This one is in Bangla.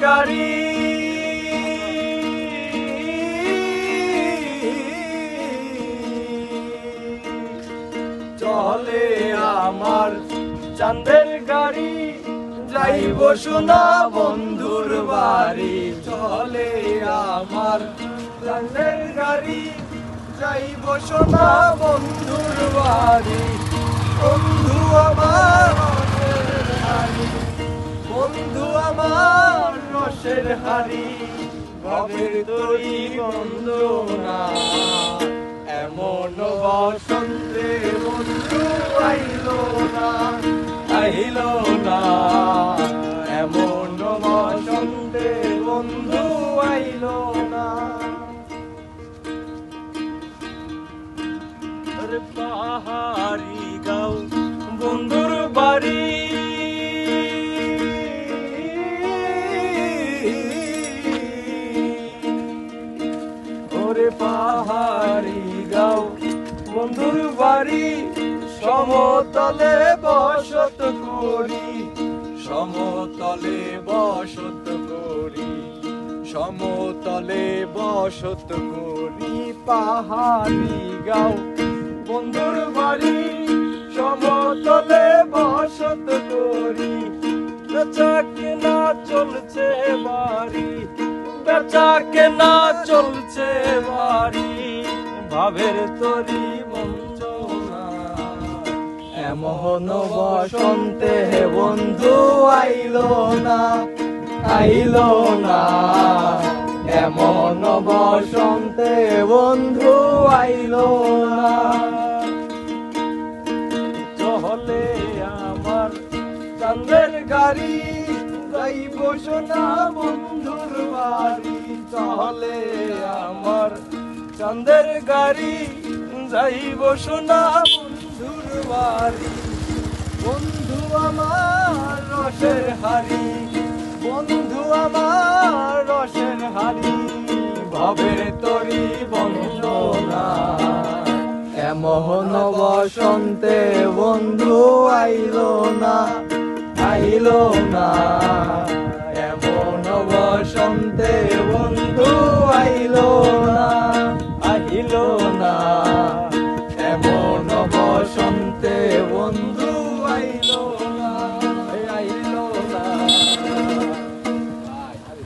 গাড়ি চলে আমার চাঁদের গাড়ি যাইব সোনা বন্ধুর বাড়ি চলে আমার চাঁদের গাড়ি যাইব সোনা বন্ধুর বাড়ি বন্ধু আমার বন্ধু আমার রসের হাড়ি ভবের তরি বন্ধু না এমন বসন্তে বন্ধু আইলো না আইলো না এমন বসন্তে বন্ধু আইলো না আরে পাহাড়ি গাঁও বন্ধুর বাড়ি ওরে পাহাড়ি গাঁও বন্ধুর বাড়ি সমতলে বসত করি সমতলে বসত করি সমতলে বসত করি পাহাড়ি গাঁও বন্ধুর বাড়ি সমতলে বসত করি বেচা কেনা চলছে বাড়ি বেচা কেনা চলছে বাড়ি ভাবের তরি বঞ্চনা এমন বসন্তে বন্ধু আইলো না আইলো না এমন বসন্তে বন্ধু আইলো না চলে আমার চাঁদের গাড়ি যাইব সোনা বন্ধুর বাড়ি চলে আমার চাঁদের গাড়ি যাইব সোনা বন্ধুর বাড়ি বন্ধু আমার রসের হাড়ি বন্ধু আমার রসের হাড়ি ভবের তরি বন্ধনা এমন বসন্তে বন্ধু আইলো না আইলো না এমন বসন্তে বন্ধু আইলো না।